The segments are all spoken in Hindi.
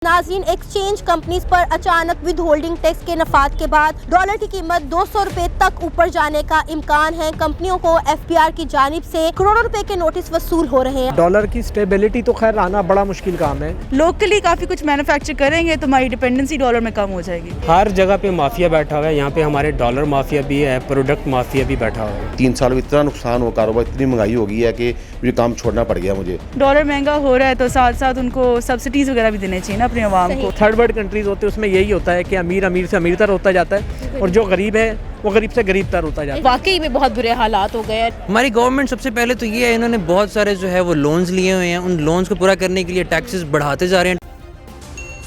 नाज़रीन, एक्सचेंज कंपनीज पर अचानक विद होल्डिंग टैक्स के नफाद के बाद डॉलर की कीमत 200 रुपए तक ऊपर जाने का इम्कान है। कंपनियों को एफबीआर की जानिब से करोड़ों रुपए के नोटिस वसूल हो रहे हैं। डॉलर की स्टेबिलिटी तो खैर आना बड़ा मुश्किल काम है। लोकली काफ़ी कुछ मैन्युफैक्चर करेंगे तो हमारी डिपेंडेंसी डॉलर में कम हो जाएगी। हर जगह पे माफिया बैठा हुआ है, यहाँ पे हमारे डॉलर माफिया भी है, प्रोडक्ट माफिया भी बैठा हुआ है। 3 साल में इतना नुकसान हुआ, कारोबार इतनी महंगाई हो गई है कि मुझे काम छोड़ना पड़ गया मुझे। डॉलर महंगा हो रहा है तो साथ साथ उनको सब्सिडीज वगैरह भी देने चाहिए ना अपने आवाम को। थर्ड वर्ल्ड कंट्रीज होते हैं उसमें यही होता है कि अमीर अमीर से अमीरतर होता जाता है और जो गरीब है वो गरीब से गरीबतर होता जाता है। वाकई में बहुत बुरे हालात हो गए। हमारी गवर्नमेंट सबसे पहले तो ये है, इन्होंने बहुत सारे जो है वो लोन्स लिए हुए हैं, उन लोन्स को पूरा करने के लिए टैक्सेस बढ़ाते जा रहे हैं।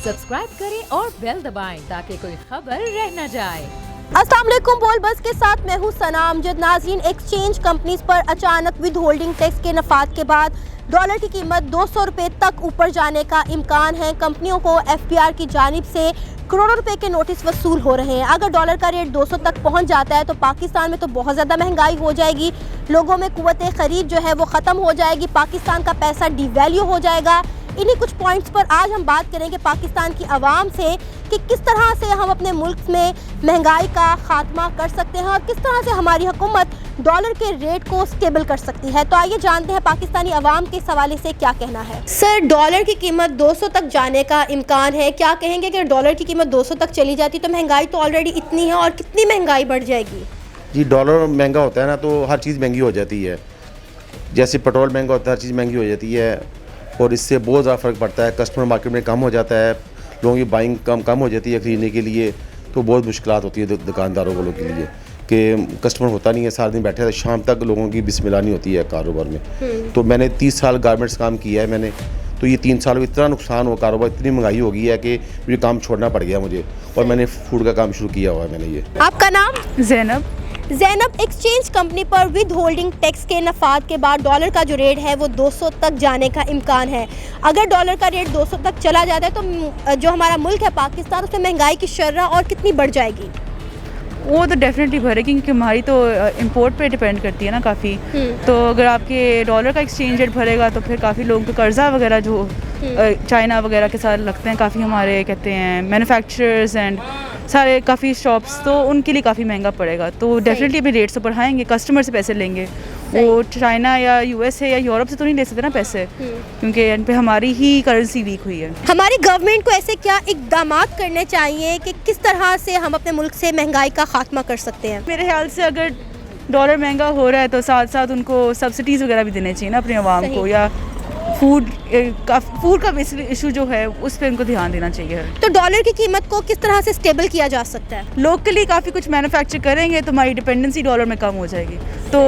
सब्सक्राइब करें और बेल दबाएं ताकि कोई खबर रह न जाए। अस्सलाम वालेकुम, बोल बस के साथ मैं हूँ सना अमजद। नाज़रीन, एक्सचेंज कंपनीज पर अचानक विद होल्डिंग टैक्स के नफाद के बाद डॉलर की कीमत 200 रुपए तक ऊपर जाने का इम्कान है। कंपनियों को एफबीआर की जानिब से करोड़ों रुपए के नोटिस वसूल हो रहे हैं। अगर डॉलर का रेट 200 तक पहुंच जाता है तो पाकिस्तान में तो बहुत ज़्यादा महंगाई हो जाएगी, लोगों में कुव्वत खरीद जो है वो ख़त्म हो जाएगी, पाकिस्तान का पैसा डिवैल्यू हो जाएगा। इन्हीं कुछ पॉइंट्स पर आज हम बात करेंगे पाकिस्तान की आवाम से कि किस तरह से हम अपने मुल्क में महंगाई का खात्मा कर सकते हैं और किस तरह से हमारी हुकूमत डॉलर के रेट को स्टेबल कर सकती है। तो आइए जानते हैं पाकिस्तानी आवाम के इस हवाले से क्या कहना है। सर, डॉलर की कीमत 200 तक जाने का इम्कान है, क्या कहेंगे कि डॉलर की कीमत 200 तक चली जाती तो महंगाई तो ऑलरेडी इतनी है और कितनी महंगाई बढ़ जाएगी? जी, डॉलर महंगा होता है ना तो हर चीज़ महंगी हो जाती है। जैसे पेट्रोल महंगा होता है, हर चीज़ महंगी हो जाती है और इससे बहुत ज़्यादा फ़र्क पड़ता है। कस्टमर मार्केट में कम हो जाता है, लोगों की बाइंग कम हो जाती है ख़रीदने के लिए, तो बहुत मुश्किलात होती है दुकानदारों लोगों के लिए कि कस्टमर होता नहीं है, सारा दिन बैठे रहते, शाम तक लोगों की बिस्मिल्लाह नहीं होती है कारोबार में। तो मैंने 30 साल गारमेंट्स काम किया है मैंने, तो ये 3 साल में इतना नुकसान हुआ, कारोबार इतनी महंगाई हो गई है कि मुझे काम छोड़ना पड़ गया मुझे और मैंने फूड का काम शुरू किया हुआ है मैंने। ये आपका नाम? ज़ैनब, एक्सचेंज कंपनी पर विद होल्डिंग टैक्स के नफाद के बाद डॉलर का जो रेट है वो 200 तक जाने का इम्कान है। अगर डॉलर का रेट 200 तक चला जाता है तो जो हमारा मुल्क है पाकिस्तान, उसमें महंगाई की शर्ह और कितनी बढ़ जाएगी? वो तो डेफिनेटली भरेगी क्योंकि हमारी तो इंपोर्ट पे डिपेंड करती है ना काफ़ी। तो अगर आपके डॉलर का एक्सचेंज रेट भरेगा तो फिर काफ़ी लोगों को कर्जा वगैरह जो चाइना वगैरह के साथ लगते हैं, काफ़ी हमारे कहते हैं मैन्युफैक्चरर्स एंड सारे काफ़ी शॉप्स, तो उनके लिए काफ़ी महंगा पड़ेगा। तो डेफिनेटली अभी रेट्स तो बढ़ाएंगे, कस्टमर से पैसे लेंगे। वो चाइना या यूएसए या यूरोप से तो नहीं ले सकते ना पैसे, क्योंकि इन पे हमारी ही करेंसी वीक हुई है। हमारी गवर्नमेंट को ऐसे क्या इकदाम करने चाहिए कि किस तरह से हम अपने मुल्क से महंगाई का खात्मा कर सकते हैं? मेरे ख्याल से अगर डॉलर महंगा हो रहा है तो साथ साथ उनको सब्सिडीज़ वगैरह भी देने चाहिए ना अपने आवाम को, या फूड का बेसिक इशू जो है उस पर उनको ध्यान देना चाहिए। तो डॉलर की कीमत को किस तरह से स्टेबल किया जा सकता है? लोकली काफ़ी कुछ मैन्युफैक्चर करेंगे तो हमारी डिपेंडेंसी डॉलर में कम हो जाएगी। तो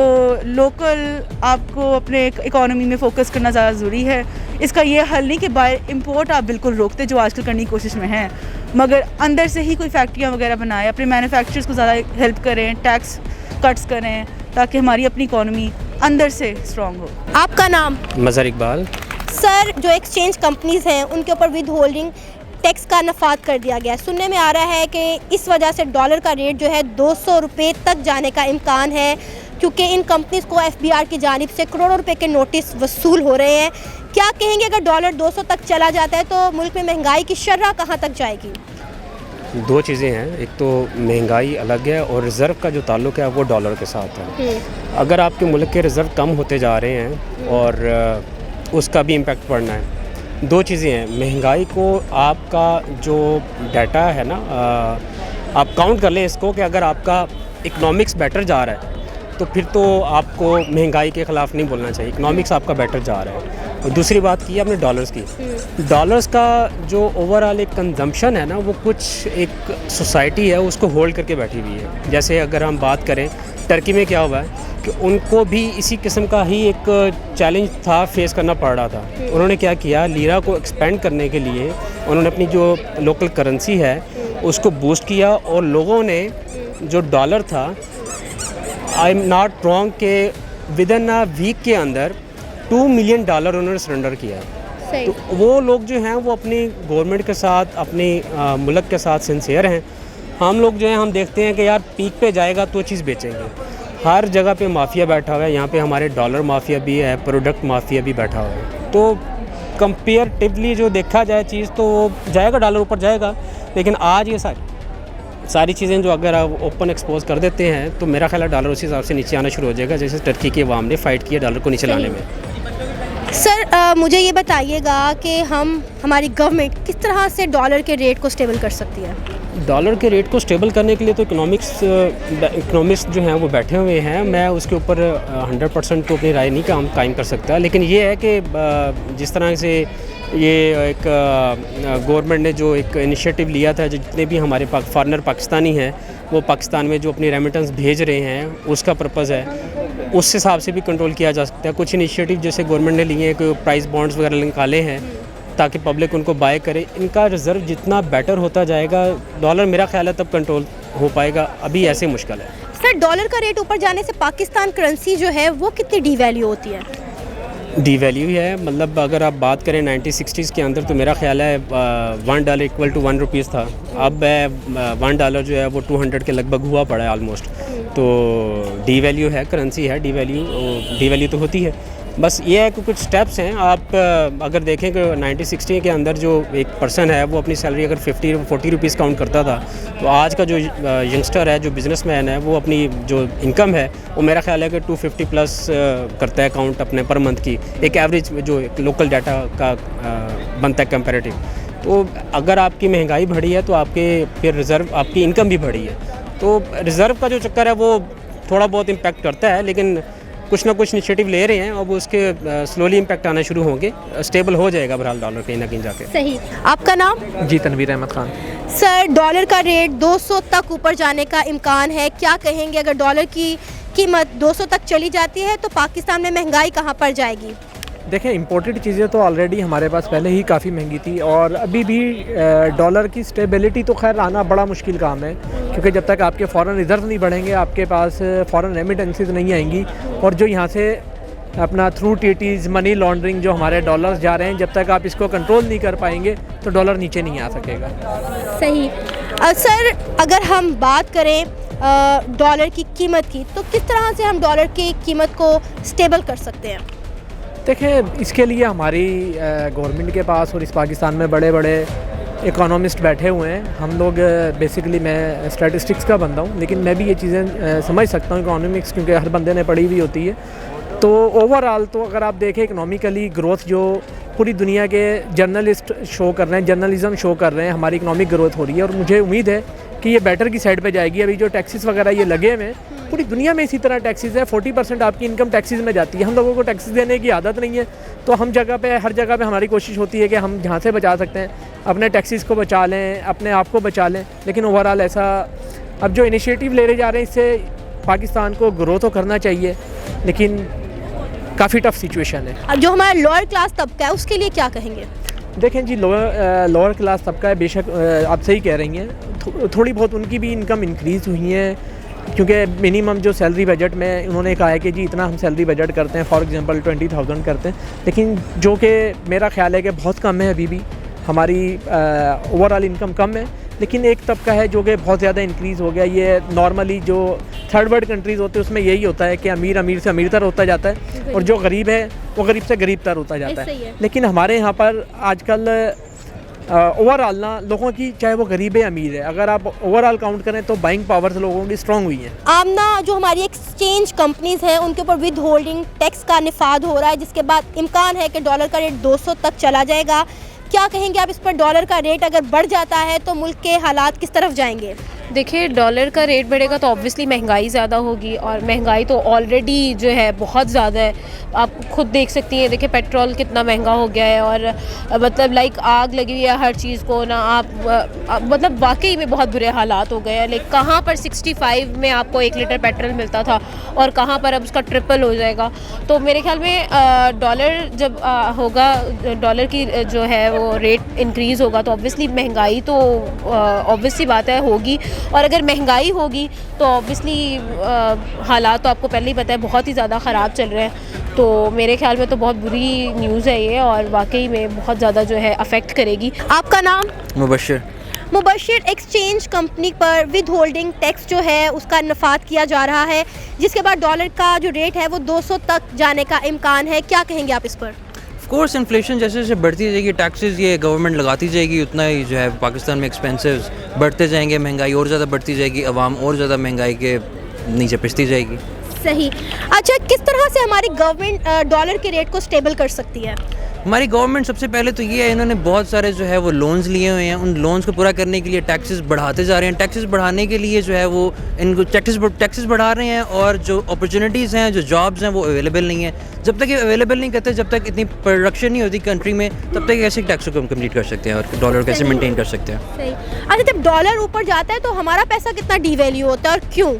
लोकल आपको अपने इकोनॉमी में फोकस करना ज़्यादा ज़रूरी है। इसका ये हल नहीं कि बाहर इंपोर्ट आप बिल्कुल रोकते, जो आजकल करने की कोशिश में हैं, मगर अंदर से ही कोई फैक्ट्रियाँ वगैरह बनाएं, अपने मैन्युफैक्चरर्स को ज़्यादा हेल्प करें, टैक्स कट्स करें ताकि हमारी अपनी इकोनॉमी अंदर से स्ट्रॉन्ग हो। आपका नाम? मज़हर इकबाल। सर, जो एक्सचेंज कंपनीज हैं उनके ऊपर विद होल्डिंग टैक्स का नफाद कर दिया गया है। सुनने में आ रहा है कि इस वजह से डॉलर का रेट जो है 200 रुपये तक जाने का इम्कान है, क्योंकि इन कंपनीज को एफबीआर की जानिब से करोड़ों रुपए के नोटिस वसूल हो रहे हैं। क्या कहेंगे अगर डॉलर 200 तक चला जाता है तो मुल्क में महंगाई की शर्ह कहाँ तक जाएगी? दो चीज़ें हैं, एक तो महंगाई अलग है और रिज़र्व का जो ताल्लुक है वो डॉलर के साथ है। अगर आपके मुल्क के रिज़र्व कम होते जा रहे हैं और उसका भी इम्पेक्ट पड़ना है। दो चीज़ें हैं, महंगाई को आपका जो डाटा है ना, आप काउंट कर लें इसको कि अगर आपका इकनॉमिक्स बेटर जा रहा है तो फिर तो आपको महंगाई के ख़िलाफ़ नहीं बोलना चाहिए, इकनॉमिक्स आपका बेटर जा रहा है। और दूसरी बात की आपने डॉलर्स की, डॉलर्स का जो ओवरऑल एक कंजम्पशन है ना, वो कुछ एक सोसाइटी है उसको होल्ड करके बैठी हुई है। जैसे अगर हम बात करें टर्की में क्या हुआ है कि उनको भी इसी किस्म का ही एक चैलेंज था, फेस करना पड़ रहा था। उन्होंने क्या किया, लीरा को एक्सपेंड करने के लिए उन्होंने अपनी जो लोकल करेंसी है उसको बूस्ट किया और लोगों ने जो डॉलर था, आई एम नॉट रॉन्ग के विद इन अ वीक के अंदर $2 मिलियन उन्होंने सरेंडर किया। तो वो लोग जो हैं वो अपनी गवर्नमेंट के साथ, अपनी मुल्क के साथ सिंसियर हैं। हम लोग जो हैं हम देखते हैं कि यार पीक पे जाएगा तो चीज़ बेचेंगे। हर जगह पे माफिया बैठा हुआ है, यहाँ पे हमारे डॉलर माफिया भी है, प्रोडक्ट माफिया भी बैठा हुआ है। तो कंपेरेटिवली जो देखा जाए चीज़ तो जाएगा, डॉलर ऊपर जाएगा, लेकिन आज ये सारी चीज़ें जो अगर आप ओपन एक्सपोज कर देते हैं तो मेरा ख्याल है डॉलर उसी हिसाब से नीचे आना शुरू हो जाएगा, जैसे टर्की की अवाम ने फ़ाइट किया डॉलर को नीचे लाने में। सर मुझे ये बताइएगा कि हमारी गवर्नमेंट किस तरह से डॉलर के रेट को स्टेबल कर सकती है? डॉलर के रेट को स्टेबल करने के लिए तो इकोनॉमिक्स जो हैं वो बैठे हुए हैं, मैं उसके ऊपर 100% तो अपनी राय नहीं कायम कर सकता, लेकिन ये है कि जिस तरह से ये एक गवर्नमेंट ने जो एक इनिशिएटिव लिया था, जितने भी हमारे फॉरेनर पाकिस्तानी हैं वो पाकिस्तान में जो अपनी रेमिटेंस भेज रहे हैं उसका पर्पज़ है, उस हिसाब से भी कंट्रोल किया जा सकता है। कुछ इनिशिएटिव जैसे गवर्नमेंट ने लिए हैं, कोई प्राइस बॉन्ड्स वगैरह निकाले हैं ताकि पब्लिक उनको बाय करे, इनका रिज़र्व जितना बेटर होता जाएगा डॉलर मेरा ख्याल है तब कंट्रोल हो पाएगा, अभी ऐसे मुश्किल है। सर डॉलर का रेट ऊपर जाने से पाकिस्तान करेंसी जो है वो कितनी डीवैल्यू होती है? डीवैल्यू है, मतलब अगर आप बात करें 1960s के अंदर तो मेरा ख्याल है $1 इक्वल टू 1 रुपीज़ था, अब $1 जो है वो 200 के लगभग हुआ पड़ा है ऑलमोस्ट, तो डीवैल्यू है, करेंसी है, डीवैल्यू तो होती है। बस ये है कि कुछ स्टेप्स हैं, आप अगर देखें कि 1960 के अंदर जो एक पर्सन है वो अपनी सैलरी अगर 40 रुपीज़ काउंट करता था, तो आज का जो यंगस्टर है, जो बिजनेसमैन है, वो अपनी जो इनकम है वो मेरा ख्याल है कि 250 प्लस करता है काउंट अपने पर मंथ की, एक एवरेज जो एक लोकल डाटा का बनता है कंपैरेटिव। तो अगर आपकी महंगाई बढ़ी है तो आपके फिर रिज़र्व, आपकी इनकम भी बढ़ी है, तो रिज़र्व का जो चक्कर है वो थोड़ा बहुत इम्पैक्ट करता है, लेकिन कुछ ना कुछ इनिशिएटिव ले रहे हैं, अब उसके स्लोली इम्पैक्ट आना शुरू होंगे, स्टेबल हो जाएगा बहरहाल डॉलर कहीं ना कहीं जाके। सही। आपका नाम? जी तनवीर अहमद खान। सर डॉलर का रेट 200 तक ऊपर जाने का इम्कान है, क्या कहेंगे? अगर डॉलर की कीमत 200 तक चली जाती है तो पाकिस्तान में महंगाई कहाँ पर जाएगी? देखें, इंपोर्टेड चीज़ें तो ऑलरेडी हमारे पास पहले ही काफ़ी महंगी थी, और अभी भी डॉलर की स्टेबिलिटी तो खैर आना बड़ा मुश्किल काम है, क्योंकि जब तक आपके फॉरेन रिज़र्व नहीं बढ़ेंगे, आपके पास फॉरेन रेमिटेंसेस नहीं आएंगी, और जो यहाँ से अपना थ्रू टीटीज़ मनी लॉन्ड्रिंग जो हमारे डॉलर्स जा रहे हैं, जब तक आप इसको कंट्रोल नहीं कर पाएंगे तो डॉलर नीचे नहीं आ सकेगा। सही। सर अगर हम बात करें डॉलर की कीमत की, तो किस तरह से हम डॉलर की कीमत को स्टेबल कर सकते हैं? देखें, इसके लिए हमारी गवर्नमेंट के पास और इस पाकिस्तान में बड़े बड़े इकोनॉमिस्ट बैठे हुए हैं। हम लोग बेसिकली, मैं स्टैटिस्टिक्स का बंदा हूँ, लेकिन मैं भी ये चीज़ें समझ सकता हूँ इकोनॉमिक्स, क्योंकि हर बंदे ने पढ़ी हुई होती है। तो ओवरऑल तो अगर आप देखें इकोनॉमिकली ग्रोथ जो पूरी दुनिया के जर्नलिस्ट शो कर रहे हैं, जर्नलिज्म शो कर रहे हैं, हमारी इकोनॉमिक ग्रोथ हो रही है, और मुझे उम्मीद है कि ये बेटर की साइड पे जाएगी। अभी जो टैक्सेस वगैरह ये लगे हुए हैं, पूरी दुनिया में इसी तरह टैक्सेस है, 40% आपकी इनकम टैक्सेस में जाती है। हम लोगों को टैक्सेस देने की आदत नहीं है, तो हम हर जगह पे हमारी कोशिश होती है कि हम जहाँ से बचा सकते हैं अपने टैक्सेस को बचा लें, अपने आप को बचा लें। लेकिन ओवरऑल ऐसा अब जो इनिशिएटिव ले रहे जा रहे हैं, इससे पाकिस्तान को ग्रो तो करना चाहिए, लेकिन काफ़ी टफ सिचुएशन है। अब जो हमारा लोअर क्लास तबका है उसके लिए क्या कहेंगे? देखें जी, लोअर क्लास तबका है, बेशक आप सही कह रही हैं, थोड़ी बहुत उनकी भी इनकम इंक्रीज़ हुई है, क्योंकि मिनिमम जो सैलरी बजट में उन्होंने कहा है कि जी इतना हम सैलरी बजट करते हैं, फॉर एग्जांपल 20,000 करते हैं, लेकिन जो कि मेरा ख्याल है कि बहुत कम है। अभी भी हमारी ओवरऑल इनकम कम है, लेकिन एक तबका है जो कि बहुत ज़्यादा इंक्रीज़ हो गया। ये नॉर्मली जो थर्ड वर्ल्ड कंट्रीज़ होते हैं उसमें यही होता है कि अमीर से अमीरतर होता जाता है, और जो गरीब है वो गरीब से गरीबतर होता जाता है। लेकिन हमारे यहाँ पर आजकल ओवरऑल ना लोगों की, चाहे वो गरीब है अमीर है, अगर आप ओवरऑल काउंट करें तो बाइंग पावर्स लोगों की स्ट्रॉन्ग हुई है। आमना जो हमारी एक्सचेंज कंपनीज़ हैं उनके ऊपर विद होल्डिंग टैक्स का निफाद हो रहा है, जिसके बाद इम्कान है कि डॉलर का रेट 200 तक चला जाएगा। क्या कहेंगे आप इस पर? डॉलर का रेट अगर बढ़ जाता है तो मुल्क के हालात किस तरफ जाएंगे? देखिए, डॉलर का रेट बढ़ेगा तो ऑब्वियसली महंगाई ज़्यादा होगी, और महंगाई तो ऑलरेडी जो है बहुत ज़्यादा है। आप खुद देख सकती हैं, देखिए पेट्रोल कितना महंगा हो गया है, और मतलब लाइक आग लगी हुई है हर चीज़ को ना। आप मतलब वाकई में बहुत बुरे हालात हो गए हैं। लाइक कहाँ पर 65 में आपको 1 लीटर पेट्रोल मिलता था और कहाँ पर अब उसका ट्रिपल हो जाएगा। तो मेरे ख्याल में डॉलर जब होगा, डॉलर की जो है वो रेट इंक्रीज़ होगा तो ऑब्वियसली महंगाई तो ऑब्वियसली बात है होगी, और अगर महंगाई होगी तो ऑब्वियसली हालात तो आपको पहले ही पता है बहुत ही ज़्यादा ख़राब चल रहे हैं। तो मेरे ख्याल में तो बहुत बुरी न्यूज़ है ये, और वाकई में बहुत ज़्यादा जो है अफेक्ट करेगी। आपका नाम? मुबशिर। एक्सचेंज कंपनी पर विद होल्डिंग टैक्स जो है उसका नफाद किया जा रहा है, जिसके बाद डॉलर का जो रेट है वो 200 तक जाने का इम्कान है। क्या कहेंगे आप इस पर? ऑफ कोर्स इन्फ्लेशन जैसे जैसे बढ़ती जाएगी, टैक्सेस ये गवर्नमेंट लगाती जाएगी, उतना ही जो है पाकिस्तान में एक्सपेंसेस बढ़ते जाएंगे, महंगाई और ज़्यादा बढ़ती जाएगी, आवाम और ज़्यादा महंगाई के नीचे पिसती जाएगी। सही। अच्छा, किस तरह से हमारी गवर्नमेंट डॉलर के रेट को स्टेबल कर सकती है? हमारी गवर्नमेंट सबसे पहले तो ये है, इन्होंने बहुत सारे जो है वो लोन्स लिए हुए हैं, उन लोन्स को पूरा करने के लिए टैक्सेस बढ़ाते जा रहे हैं। टैक्सेस बढ़ाने के लिए जो है वो इनको टैक्सेस बढ़ा रहे हैं, और जो अपॉर्चुनिटीज़ हैं, जो जॉब्स हैं, वो अवेलेबल नहीं है। जब तक ये अवेलेबल नहीं करते, जब तक इतनी प्रोडक्शन नहीं होती कंट्री में, तब तक कैसे टैक्स को हम कंप्लीट कर सकते हैं और डॉलर कैसे मेंटेन कर सकते हैं। सही। अच्छा, जब डॉलर ऊपर जाता है तो हमारा पैसा कितना डिवैल्यू होता है और क्यों?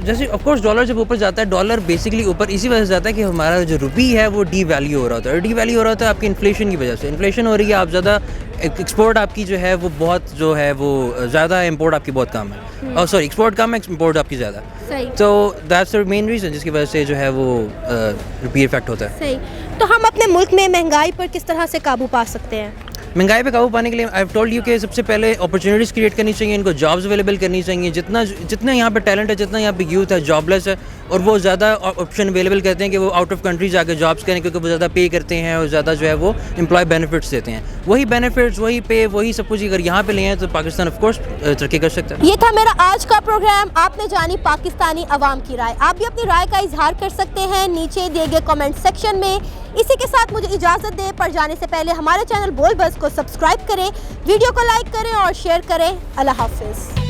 जैसे ऑफ कोर्स डॉलर जब ऊपर जाता है, डॉलर बेसिकली ऊपर इसी वजह से जाता है कि हमारा जो रुपी है वो डी वैल्यू हो रहा होता है, और डी वैल्यू हो रहा होता है आपकी इन्फ्लेशन की वजह से। इन्फ्लेशन हो रही है, आप ज़्यादा एक्सपोर्ट आपकी जो है वो बहुत जो है वो ज़्यादा, इम्पोर्ट आपकी बहुत कम है, और सॉरी एक्सपोर्ट कम है, इम्पोर्ट आपकी ज़्यादा। सही। तो दैट्स द मेन रीज़न जिसकी वजह से जो है वो रुपी इफेक्ट होता है। सही। तो हम अपने मुल्क में महंगाई पर किस तरह से काबू पा सकते हैं? महंगाई पे काबू पाने के लिए आई हैव टोल्ड यू कि सबसे पहले अपॉर्चुनिटीज़ क्रिएट करनी चाहिए, इनको जॉब्स अवेलेबल करनी चाहिए। जितना यहाँ पे टैलेंट है, जितना यहाँ पे यूथ है जॉबलेस है, और वो ज़्यादा ऑप्शन अवेलेबल करते हैं कि वो आउट ऑफ कंट्री जाकर जॉब्स करें, क्योंकि वो ज़्यादा पे करते हैं और ज़्यादा जो है वो एम्प्लॉय बेनिफिट्स देते हैं। वही बेनिफिट्स, वही पे, वही सब कुछ अगर यहाँ पे ले आए तो पाकिस्तान ऑफ कोर्स तरक्की कर सकता है। ये था मेरा आज का प्रोग्राम। आपने जानी पाकिस्तानी अवाम की राय। आप भी अपनी राय का इजहार कर सकते हैं नीचे दिए गए कमेंट सेक्शन में। इसी के साथ मुझे इजाज़त दें, पर जाने से पहले हमारे चैनल बोल बस को सब्सक्राइब करें, वीडियो को लाइक करें और शेयर करें। अल्लाह हाफिज़।